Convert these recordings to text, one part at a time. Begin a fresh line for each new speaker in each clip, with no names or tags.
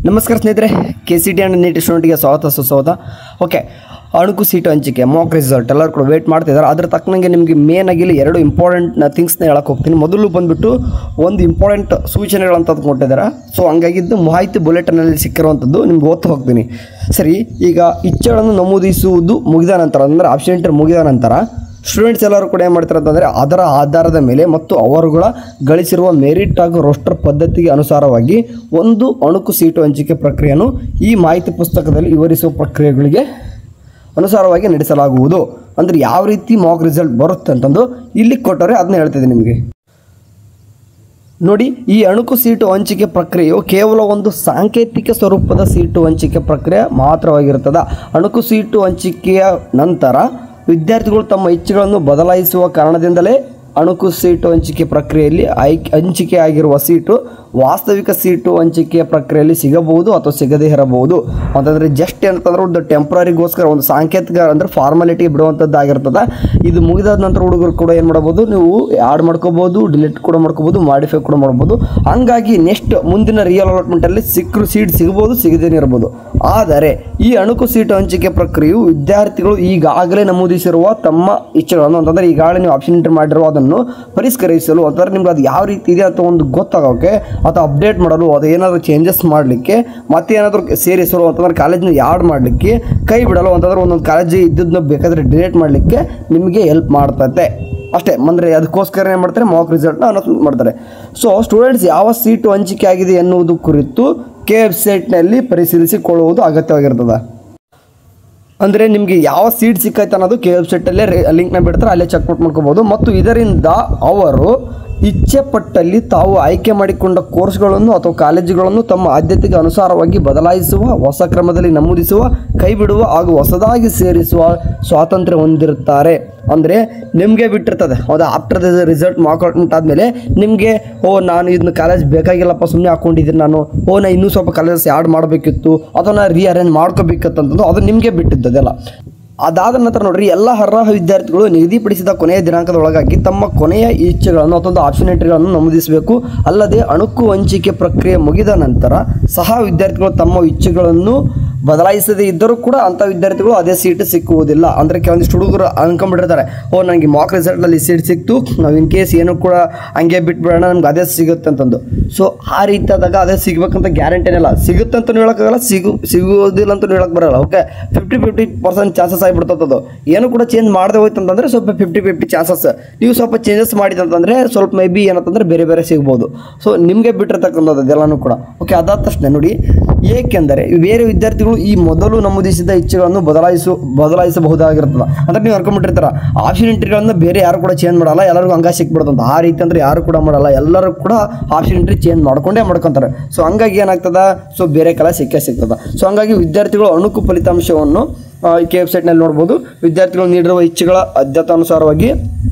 ನಮಸ್ಕಾರ ಸ್ನೇಹಿತರೆ, KCT and neat ಸ್ಟೂಡೆಂಟ್ಗೆ ಸ್ವಾಗತ ಸುಸ್ವಾಗತ. ಓಕೆ, ಅಣುಕು ಸೀಟು ಹಂಚಿಕೆ ಮಾಕ್ ರಿಸಲ್ಟ್ ಎಲ್ಲರೂ ಕೂಡ ವೇಟ್ ಮಾಡ್ತಿದ್ದಾರೆ. ಅದ್ರ ತಕ್ಕನಂಗೆ ನಿಮಗೆ ಮೇನ್ ಆಗಿ ಎರಡು ಇಂಪಾರ್ಟೆಂಟ್ ಥಿಂಗ್ಸ್ನ ಹೇಳಕ್ಕೆ ಹೋಗ್ತೀನಿ. ಮೊದಲು ಬಂದುಬಿಟ್ಟು ಒಂದು ಇಂಪಾರ್ಟೆಂಟ್ ಸೂಚನೆಗಳಂತ ಕೊಟ್ಟಿದ್ದಾರೆ. ಸೊ ಹಂಗಾಗಿದ್ದು ಮಾಹಿತಿ ಬುಲೆಟಿನಲ್ಲಿ ಸಿಕ್ಕಿರುವಂಥದ್ದು ನಿಮ್ಗೆ ಓದ್ತಾ ಹೋಗ್ತೀನಿ. ಸರಿ, ಈಗ ಇಚ್ಛೆಗಳನ್ನು ನಮೂದಿಸುವುದು ಮುಗಿದ ನಂತರ, ಅಂದರೆ ಆಪ್ಷನ್ ಎಂಟ್ರಿ ಮುಗಿದ ನಂತರ ಸ್ಟೂಡೆಂಟ್ಸ್ ಎಲ್ಲರೂ ಕೂಡ ಏನು ಮಾಡ್ತಾರೆ ಅಂತಂದರೆ ಅದರ ಆಧಾರದ ಮೇಲೆ ಮತ್ತು ಅವರುಗಳ ಗಳಿಸಿರುವ ಮೆರಿಟ್ ಹಾಗೂ ರೋಸ್ಟರ್ ಪದ್ಧತಿಗೆ ಅನುಸಾರವಾಗಿ ಒಂದು ಅಣುಕು ಸೀಟು ಹಂಚಿಕೆ ಪ್ರಕ್ರಿಯೆಯನ್ನು ಈ ಮಾಹಿತಿ ಪುಸ್ತಕದಲ್ಲಿ ವಿವರಿಸುವ ಪ್ರಕ್ರಿಯೆಗಳಿಗೆ ಅನುಸಾರವಾಗಿ ನಡೆಸಲಾಗುವುದು. ಅಂದರೆ ಯಾವ ರೀತಿ ಮಾಕ್ ರಿಸಲ್ಟ್ ಬರುತ್ತೆ ಅಂತಂದು ಇಲ್ಲಿ ಕೊಟ್ಟರೆ ಅದನ್ನ ಹೇಳ್ತಿದ್ದೀನಿ ನಿಮಗೆ. ನೋಡಿ, ಈ ಅಣುಕು ಸೀಟು ಹಂಚಿಕೆ ಪ್ರಕ್ರಿಯೆಯು ಕೇವಲ ಒಂದು ಸಾಂಕೇತಿಕ ಸ್ವರೂಪದ ಸೀಟು ಹಂಚಿಕೆ ಪ್ರಕ್ರಿಯೆ ಮಾತ್ರವಾಗಿರುತ್ತದೆ. ಅಣುಕು ಸೀಟು ಹಂಚಿಕೆಯ ನಂತರ ವಿದ್ಯಾರ್ಥಿಗಳು ತಮ್ಮ ಇಚ್ಛೆಗಳನ್ನು ಬದಲಾಯಿಸುವ ಕಾರಣದಿಂದಲೇ ಅಣುಕು ಸೀಟು ಹಂಚಿಕೆ ಪ್ರಕ್ರಿಯೆಯಲ್ಲಿ ಹಂಚಿಕೆಯಾಗಿರುವ ಸೀಟು ವಾಸ್ತವಿಕ ಸೀಟು ಹಂಚಿಕೆಯ ಪ್ರಕ್ರಿಯೆಯಲ್ಲಿ ಸಿಗಬಹುದು ಅಥವಾ ಸಿಗದೇ ಇರಬಹುದು. ಅಂತಂದರೆ ಜಸ್ಟ್ ಏನಂತಂದ್ರೆ ಒಂದು ಟೆಂಪ್ರರಿಗೋಸ್ಕರ ಒಂದು ಸಾಂಕೇತಿಕ ಅಂದರೆ ಫಾರ್ಮಾಲಿಟಿ ಬಿಡುವಂಥದ್ದಾಗಿರ್ತದೆ. ಇದು ಮುಗಿದಾದ ನಂತರ ಹುಡುಗರು ಕೂಡ ಏನು ಮಾಡ್ಬೋದು, ನೀವು ಆ್ಯಡ್ ಮಾಡ್ಕೋಬೋದು, ಡಿಲೀಟ್ ಕೂಡ ಮಾಡ್ಕೋಬೋದು, ಮಾಡಿಫೈ ಕೂಡ ಮಾಡ್ಬೋದು. ಹಂಗಾಗಿ ನೆಕ್ಸ್ಟ್ ಮುಂದಿನ ರಿಯಲ್ ಅಲಾಟ್ಮೆಂಟಲ್ಲಿ ಸೀಟ್ ಸಿಗ್ಬೋದು, ಸಿಗದೇನೆ ಇರ್ಬೋದು. ಆದರೆ ಈ ಅಣುಕು ಸೀಟು ಹಂಚಿಕೆ ಪ್ರಕ್ರಿಯೆಯು ವಿದ್ಯಾರ್ಥಿಗಳು ಈಗಾಗಲೇ ನಮೂದಿಸಿರುವ ತಮ್ಮ ಇಚ್ಛೆಗಳನ್ನು, ಅಂತಂದರೆ ಈಗಾಗಲೇ ನೀವು ಆಪ್ಷನ್ ಎಂಟ್ರಿ ಮಾಡಿರುವ ಅದನ್ನು ಪರಿಷ್ಕರಿಸಲು, ಅಂತಂದರೆ ನಿಮ್ಗೆ ಅದು ಯಾವ ರೀತಿ ಇದೆ ಅಂತ ಒಂದು ಗೊತ್ತಾಗೋಕ್ಕೆ ಅಥವಾ ಅಪ್ಡೇಟ್ ಮಾಡಲು, ಅದು ಏನಾದರೂ ಚೇಂಜಸ್ ಮಾಡಲಿಕ್ಕೆ, ಮತ್ತೆ ಏನಾದರೂ ಸೇರಿಸಲು ಅಂತಂದ್ರೆ ಕಾಲೇಜ್ನ ಆ್ಯಡ್ ಮಾಡಲಿಕ್ಕೆ, ಕೈ ಬಿಡಲು ಅಂತಂದ್ರೆ ಒಂದೊಂದು ಕಾಲೇಜ್ ಇದ್ದದನ್ನ ಬೇಕಾದರೆ ಡಿಲೀಟ್ ಮಾಡಲಿಕ್ಕೆ ನಿಮಗೆ ಹೆಲ್ಪ್ ಮಾಡ್ತೈತೆ ಅಷ್ಟೇ. ಅಂದರೆ ಅದಕ್ಕೋಸ್ಕರ ಏನು ಮಾಡ್ತಾರೆ, ಮಾಕ್ ರಿಸಲ್ಟ್ನ ಅನೌನ್ಸ್ಮೆಂಟ್ ಮಾಡ್ತಾರೆ. ಸೊ ಸ್ಟೂಡೆಂಟ್ಸ್ ಯಾವ ಸೀಟು ಹಂಚಿಕೆ ಆಗಿದೆ ಎನ್ನುವುದು ಕುರಿತು ವೆಬ್ಸೈಟ್ನಲ್ಲಿ ಪರಿಶೀಲಿಸಿಕೊಳ್ಳುವುದು ಅಗತ್ಯವಾಗಿರ್ತದೆ. ಅಂದರೆ ನಿಮಗೆ ಯಾವ ಸೀಟ್ ಸಿಕ್ಕೈತೆ ಅನ್ನೋದು ವೆಬ್ಸೈಟಲ್ಲೇ ಲಿಂಕ್ನ ಬಿಡ್ತಾರೆ, ಅಲ್ಲೇ ಚೆಕ್ಔಟ್ ಮಾಡ್ಕೋಬೋದು. ಮತ್ತು ಇದರಿಂದ ಅವರು ಇಚ್ಛೆ ಪಟ್ಟಲ್ಲಿ ತಾವು ಆಯ್ಕೆ ಮಾಡಿಕೊಂಡ ಕೋರ್ಸ್ಗಳನ್ನು ಅಥವಾ ಕಾಲೇಜುಗಳನ್ನು ತಮ್ಮ ಆದ್ಯತೆಗೆ ಅನುಸಾರವಾಗಿ ಬದಲಾಯಿಸುವ, ಹೊಸ ಕ್ರಮದಲ್ಲಿ ನಮೂದಿಸುವ, ಕೈಬಿಡುವ ಹಾಗೂ ಹೊಸದಾಗಿ ಸೇರಿಸುವ ಸ್ವಾತಂತ್ರ್ಯ ಹೊಂದಿರುತ್ತಾರೆ. ಅಂದರೆ ನಿಮಗೆ ಬಿಟ್ಟಿರ್ತದೆ. ಹೌದಾ, ಆಫ್ಟರ್ ದ ರಿಸಲ್ಟ್ ಮಾರ್ಕ್ಔಟ್ ಆದಮೇಲೆ ನಿಮಗೆ ನಾನು ಇದನ್ನ ಕಾಲೇಜ್ ಬೇಕಾಗಿಲ್ಲಪ್ಪ, ಸುಮ್ಮನೆ ಹಾಕ್ಕೊಂಡಿದ್ದೀನಿ ನಾನು, ನಾನು ಇನ್ನೂ ಸ್ವಲ್ಪ ಕಾಲೇಜಸ್ ಆ್ಯಡ್ ಮಾಡಬೇಕಿತ್ತು ಅಥವಾ ನಾನು ರೀಅರೇಂಜ್ ಮಾಡ್ಕೋಬೇಕಿತ್ತಂತಂದು ಅದು ನಿಮಗೆ ಬಿಟ್ಟಿದ್ದದೆಲ್ಲ. ಅದಾದ ನಂತರ ನೋಡ್ರಿ, ಎಲ್ಲ ಅರ್ಹ ವಿದ್ಯಾರ್ಥಿಗಳು ನಿಗದಿಪಡಿಸಿದ ಕೊನೆಯ ದಿನಾಂಕದೊಳಗಾಗಿ ತಮ್ಮ ಕೊನೆಯ ಇಚ್ಛೆಗಳನ್ನು ಅಥವಾ ಆಪ್ಷನ್ ಎಂಟ್ರಿಗಳನ್ನು ನಮೂದಿಸಬೇಕು. ಅಲ್ಲದೆ ಅಣುಕು ಹಂಚಿಕೆ ಪ್ರಕ್ರಿಯೆ ಮುಗಿದ ನಂತರ ಸಹ ವಿದ್ಯಾರ್ಥಿಗಳು ತಮ್ಮ ಇಚ್ಛೆಗಳನ್ನು ಬದಲಾಯಿಸದೇ ಇದ್ದರೂ ಕೂಡ ಅಂಥ ವಿದ್ಯಾರ್ಥಿಗಳು ಅದೇ ಸೀಟ್ ಸಿಕ್ಕುವುದಿಲ್ಲ. ಅಂದರೆ ಕೆಲವೊಂದಿಷ್ಟು ಹುಡುಗರು ಅನ್ಕೊಂಡ್ಬಿಟ್ಟಿರ್ತಾರೆ, ನನಗೆ ಮಾಕ್ ರಿಸಲ್ಟ್ನಲ್ಲಿ ಸೀಟ್ ಸಿಕ್ತು, ನಾವು ಇನ್ ಕೇಸ್ ಏನೂ ಕೂಡ ಹಂಗೆ ಬಿಟ್ಬಿಡೋಣ, ನಮ್ಗೆ ಅದೇ ಸಿಗುತ್ತೆ ಅಂತಂದು. ಸೊ ಆ ರೀತಿ ಆದಾಗ ಅದೇ ಸಿಗ್ಬೇಕಂತ ಗ್ಯಾರಂಟಿನಿಲ್ಲ. ಸಿಗುತ್ತೆ ಅಂತಲೂ ಹೇಳೋಕ್ಕಾಗಲ್ಲ, ಸಿಗೋದಿಲ್ಲ ಅಂತಲೂ ಹೇಳಕ್ಕೆ ಬರೋಲ್ಲ. ಓಕೆ, 50% ಚಾನ್ಸಸ್ ಆಗಿಬಿಡ್ತದ್ದು. ಏನು ಕೂಡ ಚೇಂಜ್ ಮಾಡದೆ ಹೋಯ್ತು ಅಂತಂದರೆ ಸ್ವಲ್ಪ 50 ಚಾನ್ಸಸ್. ನೀವು ಸ್ವಲ್ಪ ಚೇಂಜಸ್ ಮಾಡಿದಂತಂದರೆ ಸ್ವಲ್ಪ ಮೇ ಬಿ ಏನಂತಂದರೆ ಬೇರೆ ಬೇರೆ ಸಿಗ್ಬೋದು. ಸೊ ನಿಮಗೆ ಬಿಟ್ಟಿರ್ತಕ್ಕಂಥದ್ದು ಎಲ್ಲನೂ ಕೂಡ. ಓಕೆ, ಅದಾದ ತಕ್ಷಣ ನೋಡಿ, ಏಕೆಂದರೆ ಬೇರೆ ವಿದ್ಯಾರ್ಥಿಗಳು ಈ ಮೊದಲು ನಮೂದಿಸಿದ ಇಚ್ಛೆಗಳನ್ನು ಬದಲಾಯಿಸಬಹುದಾಗಿರ್ತದೆ. ಅಂದರೆ ನೀವು ಅನ್ಕೊಂಡ್ಬಿಟ್ಟಿರ್ತಾರ ಆಪ್ಷನ್ ಎಂಟ್ರಿಗಳನ್ನು ಬೇರೆ ಯಾರು ಕೂಡ ಚೇಂಜ್ ಮಾಡಲ್ಲ, ಎಲ್ಲರಿಗೂ ಹಂಗ ಸಿಕ್ಬಿಡ್ತಂತ. ಆ ರೀತಿ ಅಂದರೆ ಯಾರು ಕೂಡ ಮಾಡಲ್ಲ, ಎಲ್ಲರೂ ಕೂಡ ಆಪ್ಷನ್ ಎಂಟ್ರಿ ಚೇಂಜ್ ಮಾಡ್ಕೊಂತಾರೆ. ಸೊ ಹಂಗಾಗಿ ಏನಾಗ್ತದೆ, ಸೊ ಬೇರೆ ಕಾಲ ಸಿಗ್ತದೆ. ಸೊ ಹಂಗಾಗಿ ವಿದ್ಯಾರ್ಥಿಗಳು ಅಣುಕು ಫಲಿತಾಂಶವನ್ನು ವೆಬ್ಸೈಟ್ನಲ್ಲಿ ನೋಡ್ಬೋದು. ವಿದ್ಯಾರ್ಥಿಗಳು ನೀಡಿರುವ ಇಚ್ಛೆಗಳ ಅನುಸಾರವಾಗಿ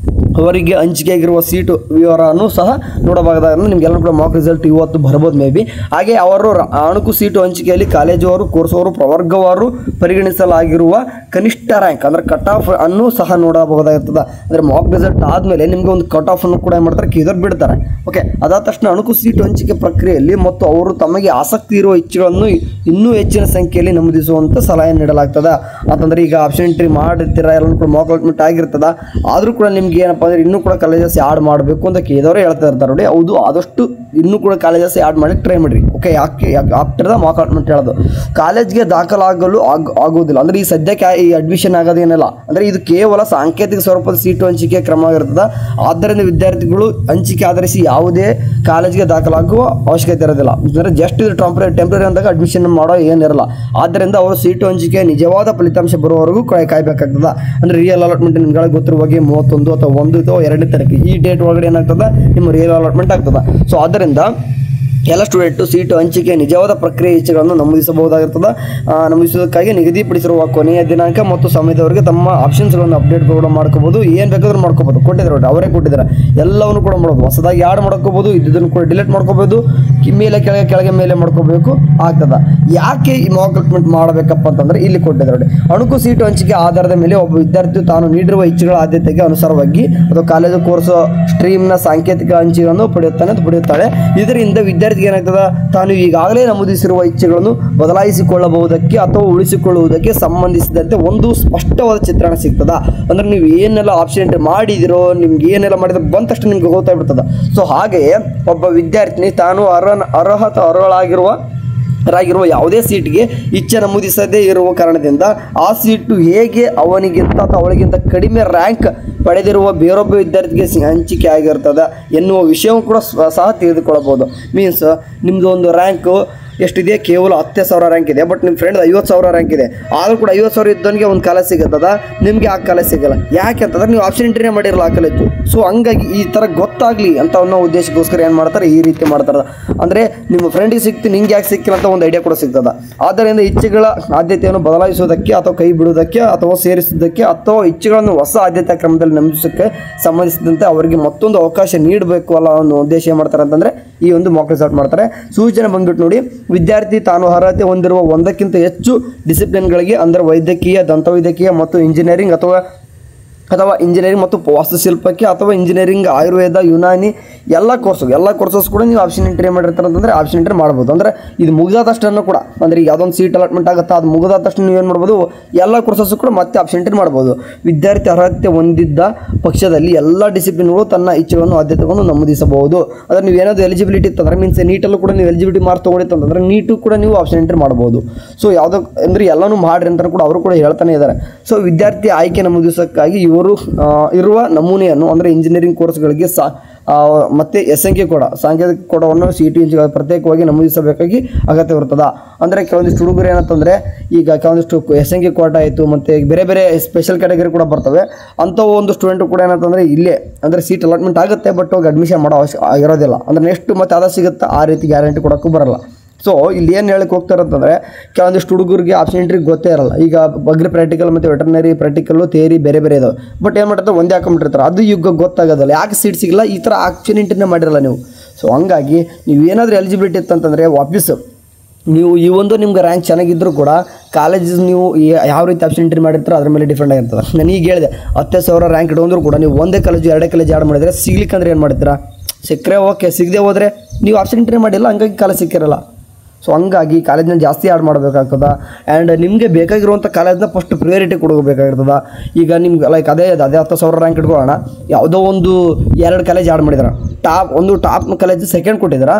ಅವರಿಗೆ ಹಂಚಿಕೆಯಾಗಿರುವ ಸೀಟು ವಿವರವನ್ನು ಸಹ ನೋಡಬಹುದಾಗಿದೆ. ನಿಮಗೆಲ್ಲರೂ ಕೂಡ ಮಾಕ್ ರಿಸಲ್ಟ್ ಇವತ್ತು ಬರ್ಬೋದು ಮೇ ಬಿ. ಹಾಗೆ ಅವರು ಅಣುಕು ಸೀಟು ಹಂಚಿಕೆಯಲ್ಲಿ ಕಾಲೇಜುವರು, ಕೋರ್ಸವರು, ಪ್ರವರ್ಗವಾರು ಪರಿಗಣಿಸಲಾಗಿರುವ ಕನಿಷ್ಠ ರ್ಯಾಂಕ್ ಅಂದರೆ ಕಟ್ ಆಫ್ ಅನ್ನು ಸಹ ನೋಡಬಹುದಾಗಿರ್ತದೆ. ಅಂದರೆ ಮಾಕ್ ರಿಸಲ್ಟ್ ಆದಮೇಲೆ ನಿಮಗೆ ಒಂದು ಕಟ್ ಆಫ್ ಅನ್ನು ಕೂಡ ಏನು ಮಾಡ್ತಾರೆ, ಕಿದರ್ ಬಿಡ್ತಾರೆ. ಓಕೆ, ಅದಾದ ತಕ್ಷಣ ಅಣುಕು ಸೀಟು ಹಂಚಿಕೆ ಪ್ರಕ್ರಿಯೆಯಲ್ಲಿ ಮತ್ತು ಅವರು ತಮಗೆ ಆಸಕ್ತಿ ಇರುವ ಇಚ್ಛೆಗಳನ್ನು ಇನ್ನೂ ಹೆಚ್ಚಿನ ಸಂಖ್ಯೆಯಲ್ಲಿ ನಮೂದಿಸುವಂಥ ಸಲಹೆ ನೀಡಲಾಗ್ತದೆ. ಅಂತಂದರೆ ಈಗ ಆಪ್ಷನ್ ಎಂಟ್ರಿ ಮಾಡಿರ್ತೀರ, ಎಲ್ಲರೂ ಕೂಡ ಮಾಕ್ ಅಲಾಟ್ಮೆಂಟ್ ಆಗಿರ್ತದೆ, ಆದರೂ ಕೂಡ ನಿಮ್ಗೆ ಏನಪ್ಪ ಅಂದರೆ ಇನ್ನೂ ಕೂಡ ಕಾಲೇಜಸ್ ಆ್ಯಡ್ ಮಾಡಬೇಕು ಅಂತ ಕೇಳಿದವರು ಹೇಳ್ತಾ ಇರ್ತಾರೆ ನೋಡಿ. ಹೌದು, ಆದಷ್ಟು ಇನ್ನೂ ಕೂಡ ಕಾಲೇಜಸ್ ಆ್ಯಡ್ ಮಾಡಿ ಟ್ರೈ ಮಾಡಿರಿ. ಓಕೆ, ಯಾಕೆ ಆಫ್ಟರ್ ದ ಮಾಕ್ ಅಲಾಟ್ಮೆಂಟ್ ಹೇಳೋದು ಕಾಲೇಜ್ಗೆ ದಾಖಲಾಗಲು ಆಗೋದಿಲ್ಲ. ಅಂದರೆ ಈ ಸದ್ಯಕ್ಕೆ ಈ ಅಡ್ಮಿಷನ್ ಆಗೋದೇನಿಲ್ಲ. ಅಂದರೆ ಇದು ಕೇವಲ ಸಾಂಕೇತಿಕ ಸ್ವರೂಪದ ಸೀಟು ಹಂಚಿಕೆ ಕ್ರಮವಾಗಿರ್ತದೆ. ಆದ್ದರಿಂದ ವಿದ್ಯಾರ್ಥಿಗಳು ಹಂಚಿಕೆ ಆಧರಿಸಿ ಯಾವುದೇ ಕಾಲೇಜ್ಗೆ ದಾಖಲಾಗುವ ಅವಶ್ಯಕತೆ ಇರೋದಿಲ್ಲ. ಅಂದರೆ ಜಸ್ಟ್ ಇದು ಟೆಂಪ್ರರಿ ಅಂದಾಗ ಅಡ್ಮಿಷನ್ ಮಾಡೋ ಏನಿರಲ್ಲ. ಆದ್ದರಿಂದ ಅವರು ಸೀಟು ಹಂಚಿಕೆ ನಿಜವಾದ ಫಲಿತಾಂಶ ಬರುವವರೆಗೂ ಕಾಯಬೇಕಾಗ್ತದೆ. ಅಂದರೆ ರಿಯಲ್ ಅಲಾಟ್ಮೆಂಟ್ ನಿಮ್ಗಳಿಗೆ ಗೊತ್ತಿರುವ ಹಾಗೆ 31 ಅಥವಾ 1 ಅಥವಾ 2ನೇ ತಾರೀಕು ಈ ಡೇಟ್ ಒಳಗಡೆ ಏನಾಗ್ತದೆ, ನಿಮ್ಮ ರಿಯಲ್ ಅಲಾಟ್ಮೆಂಟ್ ಆಗ್ತದೆ. ಸೊ ಆದ್ದರಿಂದ ಎಲ್ಲ ಸ್ಟೂಡೆಂಟು ಸೀಟು ಹಂಚಿಕೆ ನಿಜವಾದ ಪ್ರಕ್ರಿಯೆ ಇಚ್ಛೆಗಳನ್ನು ನಮೂದಿಸಬಹುದಾಗಿರ್ತದೆ. ನಮೂದಿಸೋದಕ್ಕಾಗಿ ನಿಗದಿಪಡಿಸಿರುವ ಕೊನೆಯ ದಿನಾಂಕ ಮತ್ತು ಸಮಯದವರೆಗೆ ತಮ್ಮ ಆಪ್ಷನ್ಸ್ಗಳನ್ನು ಅಪ್ಡೇಟ್ ಕೂಡ ಮಾಡ್ಕೋಬೋದು. ಏನು ಬೇಕಾದ್ರೂ ಮಾಡ್ಕೋಬೋದು. ಕೊಟ್ಟಿದ್ದಾರೆ, ಅವರೇ ಕೊಟ್ಟಿದ್ದಾರೆ, ಎಲ್ಲವನ್ನು ಕೂಡ ಮಾಡ್ಬೋದು. ಹೊಸದಾಗಿ ಆ್ಯಡ್ ಮಾಡ್ಕೋಬೋದು, ಇದ್ದನ್ನು ಕೂಡ ಡಿಲೀಟ್ ಮಾಡ್ಕೋಬೋದು, ಮೇಲೆ ಕೆಳಗೆ ಮೇಲೆ ಮಾಡ್ಕೋಬೇಕು ಆಗ್ತದೆ. ಯಾಕೆ ಈ ಮಾಕ್ ಅಲಾಟ್ಮೆಂಟ್ ಮಾಡಬೇಕಪ್ಪ ಅಂತಂದರೆ ಇಲ್ಲಿ ಕೊಟ್ಟಿದ್ದಾರೆ. ಅಣುಕು ಸೀಟು ಹಂಚಿಕೆ ಆಧಾರದ ಮೇಲೆ ಒಬ್ಬ ವಿದ್ಯಾರ್ಥಿ ತಾನು ನೀಡಿರುವ ಇಚ್ಛೆಗಳ ಆದ್ಯತೆಗೆ ಅನುಸಾರವಾಗಿ ಅಥವಾ ಕಾಲೇಜು ಕೋರ್ಸ್ ಸ್ಟ್ರೀಮ್ನ ಸಾಂಕೇತಿಕ ಹಂಚಿಕೆಯನ್ನು ಪಡೆಯುತ್ತಾಳೆ. ಇದರಿಂದ ವಿದ್ಯಾರ್ಥಿ ವಿದ್ಯಾರ್ಥಿಗೆ ಏನಾಗ್ತದೆ, ತಾನು ಈಗಾಗಲೇ ನಮೂದಿಸಿರುವ ಇಚ್ಛೆಗಳನ್ನು ಬದಲಾಯಿಸಿಕೊಳ್ಳಬಹುದಕ್ಕೆ ಅಥವಾ ಉಳಿಸಿಕೊಳ್ಳುವುದಕ್ಕೆ ಸಂಬಂಧಿಸಿದಂತೆ ಒಂದು ಸ್ಪಷ್ಟವಾದ ಚಿತ್ರಣ ಸಿಗ್ತದ. ಅಂದ್ರೆ ನೀವು ಏನೆಲ್ಲ ಆಪ್ಷನ್ ಎಂಟ್ರಿ ಮಾಡಿದಿರೋ, ನಿಮ್ಗೆ ಏನೆಲ್ಲ ಮಾಡಿದ್ರೆ ಬಂದ ತಕ್ಷಣ ನಿಮ್ಗೆ ಗೊತ್ತಾಗ್ಬಿಡ್ತದೆ. ಸೊ ಹಾಗೆಯೇ ಒಬ್ಬ ವಿದ್ಯಾರ್ಥಿನಿ ತಾನು ಅರ್ಹರಾಗಿರುವ ಯಾವುದೇ ಸೀಟ್ಗೆ ಇಚ್ಛೆ ನಮೂದಿಸದೇ ಇರುವ ಕಾರಣದಿಂದ ಆ ಸೀಟು ಹೇಗೆ ಅವನಿಗಿಂತ ಅಥವಾ ಅವಳಿಗಿಂತ ಕಡಿಮೆ ರ್ಯಾಂಕ್ ಪಡೆದಿರುವ ಬೇರೊಬ್ಬ ವಿದ್ಯಾರ್ಥಿಗೆ ಹಂಚಿಕೆ ಆಗಿರ್ತದೆ ಎನ್ನುವ ವಿಷಯವನ್ನು ಕೂಡ ಸಹ ತಿಳಿದುಕೊಳ್ಳಬಹುದು. ಮೀನ್ಸ್ ನಿಮ್ಮದು ಒಂದು ರ್ಯಾಂಕು ಎಷ್ಟಿದೆ, ಕೇವಲ 10,000 ರ್ಯಾಂಕ್ ಇದೆ, ಬಟ್ ನಿಮ್ಮ ಫ್ರೆಂಡ್ 50,000 ರ್ಯಾಂಕ್ ಇದೆ. ಆದರೂ ಕೂಡ 50,000 ಇದ್ದವನಿಗೆ ಒಂದು ಕಾಲೇಜ್ ಸಿಗುತ್ತದ, ನಿಮಗೆ ಆ ಕಾಲೇಜ್ ಸಿಗಲ್ಲ. ಯಾಕೆ ಅಂತಂದ್ರೆ ನೀವು ಆಪ್ಷನ್ ಎಂಟ್ರಿನೇ ಮಾಡಿರಲ್ಲ ಆ ಕಾಲೇಜು. ಸೊ ಹಂಗಾಗಿ ಈ ಥರ ಗೊತ್ತಾಗಲಿ ಅಂತ ಅನ್ನೋ ಉದ್ದೇಶಕ್ಕೋಸ್ಕರ ಏನು ಮಾಡ್ತಾರೆ, ಈ ರೀತಿ ಮಾಡ್ತಾರೆ. ಅಂದರೆ ನಿಮ್ಮ ಫ್ರೆಂಡಿಗೆ ಸಿಕ್ತು, ನಿಂಗೆ ಯಾಕೆ ಸಿಕ್ಕಿಲ್ಲ ಅಂತ ಒಂದು ಐಡಿಯಾ ಕೂಡ ಸಿಗ್ತದೆ. ಆದ್ದರಿಂದ ಇಚ್ಛೆಗಳ ಆದ್ಯತೆಯನ್ನು ಬದಲಾಯಿಸುವುದಕ್ಕೆ ಅಥವಾ ಕೈ ಬಿಡುವುದಕ್ಕೆ ಅಥವಾ ಸೇರಿಸುವುದಕ್ಕೆ ಅಥವಾ ಇಚ್ಛೆಗಳನ್ನು ಹೊಸ ಆದ್ಯತಾ ಕ್ರಮದಲ್ಲಿ ನಮೂದಿಸೋಕ್ಕೆ ಸಂಬಂಧಿಸಿದಂತೆ ಅವರಿಗೆ ಮತ್ತೊಂದು ಅವಕಾಶ ನೀಡಬೇಕು ಅಲ್ಲ ಅನ್ನೋ ಉದ್ದೇಶ ಏನು ಮಾಡ್ತಾರೆ ಅಂತಂದರೆ ಈ ಒಂದು ಮಾಕ್ ರಿಸಲ್ಟ್ ಮಾಡ್ತಾರೆ. ಸೂಚನೆ ಬಂದ್ಬಿಟ್ಟು ನೋಡಿ, ವಿದ್ಯಾರ್ಥಿ ತಾನು ಅರ್ಹತೆ ಹೊಂದಿರುವ ಒಂದಕ್ಕಿಂತ ಹೆಚ್ಚು ಡಿಸಿಪ್ಲಿನ್ಗಳಿಗೆ ಅಂದರೆ ವೈದ್ಯಕೀಯ, ದಂತವೈದ್ಯಕೀಯ ಮತ್ತು ಇಂಜಿನಿಯರಿಂಗ್ ಅಥವಾ ಇಂಜಿನಿಯರಿಂಗ್ ಮತ್ತು ವಾಸ್ತುಶಿಲ್ಪಕ್ಕೆ ಅಥವಾ ಇಂಜಿನಿಯರಿಂಗ್, ಆಯುರ್ವೇದ, ಯುನಾನಿ ಎಲ್ಲ ಕೋರ್ಸಸ್ ಕೂಡ ನೀವು ಆಪ್ಷನ್ ಎಂಟ್ರಿ ಮಾಡಿರ್ತಾರೆ ಅಂತಂದರೆ ಆಪ್ಷನ್ ಎಂಟ್ರಿ ಮಾಡ್ಬೋದು. ಅಂದರೆ ಇದು ಮುಗಿದ ತಕ್ಷಣ ಕೂಡ, ಅಂದರೆ ಈಗ ಯಾವುದೊಂದು ಸೀಟ್ ಅಲಾಟ್ಮೆಂಟ್ ಆಗುತ್ತೆ, ಅದು ಮುಗಿದ ತಕ್ಷಣ ನೀವು ಏನು ಮಾಡ್ಬೋದು, ಎಲ್ಲ ಕೋರ್ಸಸ್ ಕೂಡ ಮತ್ತೆ ಆಪ್ಷನ್ ಎಂಟ್ರಿ ಮಾಡ್ಬೋದು. ವಿದ್ಯಾರ್ಥಿ ಅರ್ಹತೆ ಹೊಂದಿದ್ದ ಪಕ್ಷದಲ್ಲಿ ಎಲ್ಲ ಡಿಸಿಪ್ಲಿನ್ಗಳು ತನ್ನ ಇಚ್ಛೆಗಳನ್ನು ಆದ್ಯತೆಗಳನ್ನು ನಮೂದಿಸಬಹುದು. ಅಂದರೆ ನೀವು ಏನಾದರೂ ಎಲಿಜಿಬಿಲಿಟಿ ಇತ್ತಂದರೆ, ಮೀನ್ಸ್ ನೀಟಲ್ಲೂ ಕೂಡ ನೀವು ಎಲಿಜಿಬಿಲಿಟಿ ಮಾರ್ಕ್ಸ್ ತೊಗೊಂಡಿತ್ತಂದ್ರೆ ನೀಟು ಕೂಡ ನೀವು ಆಪ್ಷನ್ ಎಂಟ್ರಿ ಮಾಡ್ಬೋದು. ಸೊ ಯಾವುದೋ ಅಂದರೆ ಎಲ್ಲನೂ ಮಾಡ್ರಿ ಅಂತ ಕೂಡ ಅವರು ಕೂಡ ಹೇಳ್ತಾನೆ ಇದ್ದಾರೆ. ಸೊ ವಿದ್ಯಾರ್ಥಿ ಆಯ್ಕೆ ನಮೂದಿಸೋಕ್ಕಾಗಿ ಇವರು ಇರುವ ನಮೂನೆಯನ್ನು ಅಂದರೆ ಇಂಜಿನಿಯರಿಂಗ್ ಕೋರ್ಸ್ಗಳಿಗೆ ಮತ್ತು ಸಾಂಕೇತಿಕ ಕೋಡವನ್ನು CET ಪ್ರತ್ಯೇಕವಾಗಿ ನಮೂದಿಸಬೇಕಾಗಿ ಅಗತ್ಯವಿರ್ತದೆ. ಅಂದರೆ ಕೆಲವೊಂದಿಷ್ಟು ಹುಡುಗರು ಏನಂತಂದರೆ ಈಗ ಕೆಲವೊಂದಿಷ್ಟು SNK ಕೋಟ ಆಯಿತು ಮತ್ತು ಬೇರೆ ಬೇರೆ ಸ್ಪೆಷಲ್ ಕ್ಯಾಟಗರಿ ಕೂಡ ಬರ್ತವೆ. ಅಂಥವು ಒಂದು ಸ್ಟೂಡೆಂಟು ಕೂಡ ಏನಂತಂದರೆ ಇಲ್ಲೇ ಅಂದರೆ ಸೀಟ್ ಅಲಾಟ್ಮೆಂಟ್ ಆಗುತ್ತೆ, ಬಟ್ ಹೋಗಿ ಅಡ್ಮಿಷನ್ ಮಾಡೋ ಇರೋದಿಲ್ಲ. ಅಂದರೆ ನೆಕ್ಸ್ಟ್ ಮತ್ತೆ ಅದು ಸಿಗುತ್ತೆ, ಆ ರೀತಿ ಗ್ಯಾರಂಟಿ ಕೊಡೋಕ್ಕೂ ಬರಲ್ಲ. ಸೊ ಇಲ್ಲಿ ಏನು ಹೇಳಕ್ಕೆ ಹೋಗ್ತಾರಂತಂದರೆ ಕೆಲವೊಂದಿಷ್ಟು ಹುಡುಗರಿಗೆ ಆಪ್ಷನ್ ಎಂಟ್ರಿ ಗೊತ್ತೇ ಇರಲ್ಲ. ಈಗ ಅಗ್ರಿ ಪ್ರಾಕ್ಟಿಕಲ್ ಮತ್ತು ವೆಟರ್ನರಿ ಪ್ರಾಕ್ಟಿಕಲ್ಲು ಥಿಯರಿ ಬೇರೆ ಇದಾವೆ, ಬಟ್ ಏನು ಮಾಡಿರ್ತಾರೆ ಒಂದೇ ಹಾಕೊಂಡ್ಬಿಟ್ಟಿರ್ತಾರೆ. ಅದು ಈಗ ಗೊತ್ತಾಗೋದಿಲ್ಲ, ಯಾಕೆ ಸೀಟ್ ಸಿಗಲ್ಲ, ಈ ಥರ ಆಪ್ಷನ್ ಎಂಟ್ರಿನೇ ಮಾಡಿರಲ್ಲ ನೀವು. ಸೊ ಹಂಗಾಗಿ ನೀವು ಏನಾದರೂ ಎಲಿಜಿಬಿಲಿಟಿ ಇತ್ತಂತಂದರೆ ವಾಪಸ್ ನೀವು ಈ ಒಂದು ನಿಮ್ಗೆ ರ್ಯಾಂಕ್ ಚೆನ್ನಾಗಿದ್ದರೂ ಕೂಡ ಕಾಲೇಜಸ್ ನೀವು ಯಾವ ರೀತಿ ಆಪ್ಷನ್ ಎಂಟ್ರಿ ಮಾಡಿರ್ತಾರೋ ಅದ್ರ ಮೇಲೆ ಡಿಫ್ರೆಂಟ್ ಆಗಿರ್ತದೆ. ನಾನು ಈಗ ಹೇಳಿದೆ 10,000 ರ್ಯಾಂಕ್ ಇಟ್ಕೊಂಡ್ರು ಕೂಡ ನೀವು ಒಂದೇ ಕಾಲೇಜು ಎರಡೇ ಕಾಲೇಜ್ ಆ್ಯಡ್ ಮಾಡಿದರೆ ಸಿಗ್ಲಿಕ್ಕೆ ಅಂದ್ರೆ ಏನು ಮಾಡ್ತೀರಾ, ಸಿಕ್ಕರೆ ಓಕೆ, ಸಿಗದೆ ಹೋದರೆ ನೀವು ಆಪ್ಷನ್ ಎಂಟ್ರಿ ಮಾಡಿಲ್ಲ, ಹಂಗಾಗಿ ಕಾಲೇಜ್ ಸಿಕ್ಕಿರಲ್ಲ. ಸೊ ಹಂಗಾಗಿ ಕಾಲೇಜ್ನ ಜಾಸ್ತಿ ಆ್ಯಡ್ ಮಾಡಬೇಕಾಗ್ತದೆ. ಆ್ಯಂಡ್ ನಿಮಗೆ ಬೇಕಾಗಿರುವಂಥ ಕಾಲೇಜ್ನ ಫಸ್ಟ್ ಪ್ರಿಯಾರಿಟಿ ಕೊಡಬೇಕಾಗಿರ್ತದೆ. ಈಗ ನಿಮ್ಗೆ ಲೈಕ್ ಅದೇ 10,000 ರ್ಯಾಂಕ್ ಇಟ್ಕೊಳ್ಳೋಣ, ಯಾವುದೋ ಒಂದು 2 ಕಾಲೇಜ್ ಆ್ಯಡ್ ಮಾಡಿದಾರೆ, ಟಾಪ್ ಕಾಲೇಜ್ ಸೆಕೆಂಡ್ ಕೊಟ್ಟಿದ್ದಾರೆ,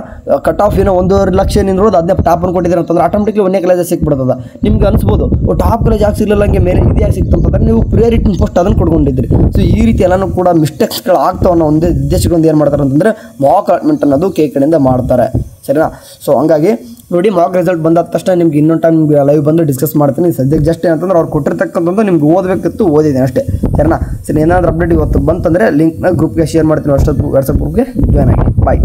ಕಟ್ ಆಫ್ ಏನೋ 1.5 ಲಕ್ಷ ನಿಂದಿರೋದು ಅದನ್ನೇ ಟಾಪನ್ನು ಕೊಟ್ಟಿದ್ದಾರೆ ಅಂತಂದ್ರೆ ಆಟೋಮೆಟಿಕ್ಲಿ ಒಂದೇ ಕಾಲೇಜ್ ಸಿಕ್ಬಿಡ್ತದೆ. ನಿಮ್ಗೆ ಅನಿಸ್ಬೋದು ಟಾಪ್ ಕಾಲೇಜ್ ಯಾಕೆ ಸಿಗಲಿಲ್ಲ, ಹಂಗೆ ಮೇಲೆ ಇದು ಯಾಕೆ ಸಿಕ್ತು ಅಂತಂದ್ರೆ ನೀವು ಪ್ರಿಯಾರಿಟಿ ಫಸ್ಟ್ ಅದನ್ನು ಕೊಡ್ಕೊಂಡಿದ್ರಿ. ಸೊ ಈ ರೀತಿ ಎಲ್ಲನೂ ಕೂಡ ಮಿಸ್ಟೇಕ್ಸ್ಗಳು ಆಗ್ತಾವೆ ಅನ್ನೋ ಒಂದೇ ಉದ್ದೇಶಕ್ಕೊಂದು ಏನು ಮಾಡ್ತಾರೆ ಅಂತಂದರೆ ಮಾಕ್ ಅಲಾಟ್ಮೆಂಟ್ ಅನ್ನೋದು ಕಡೆಯಿಂದ ಮಾಡ್ತಾರೆ. ಸರಿನಾ? ಸೊ ಹಂಗಾಗಿ ನೋಡಿ, ಮಾಕ್ ರಿಸಲ್ಟ್ ಬಂದಾದ ತಕ್ಷಣ ನಿಮ್ಗೆ ಇನ್ನೊಂದು ಟೈಮ್ ನಿಮ್ಗೆ ಲೈವ್ ಬಂದು ಡಿಸ್ಕಸ್ ಮಾಡ್ತೀನಿ. ಸದ್ಯಕ್ಕೆ ಜಸ್ಟ್ ಏನಂತಂದ್ರೆ ಅವ್ರು ಕೊಟ್ಟಿರ್ತಕ್ಕಂಥದ್ದು ನಿಮ್ಗೆ ಓದಬೇಕಿತ್ತು, ಓದಿದ್ದೀನಿ ಅಷ್ಟೇ. ಸರಿನಾ? ಸರಿ, ಏನಾದರೂ ಅಪ್ಡೇಟ್ ಇವತ್ತು ಬಂತಂದರೆ ಲಿಂಕ್ನ ಗ್ರೂಪ್ಗೆ ಶೇರ್ ಮಾಡ್ತೀನಿ, ವಾಟ್ಸಪ್ ಗ್ರೂಪ್ಗೆ ಜಾಯ್ನ್ ಆಗಿ. ಬಾಯ್.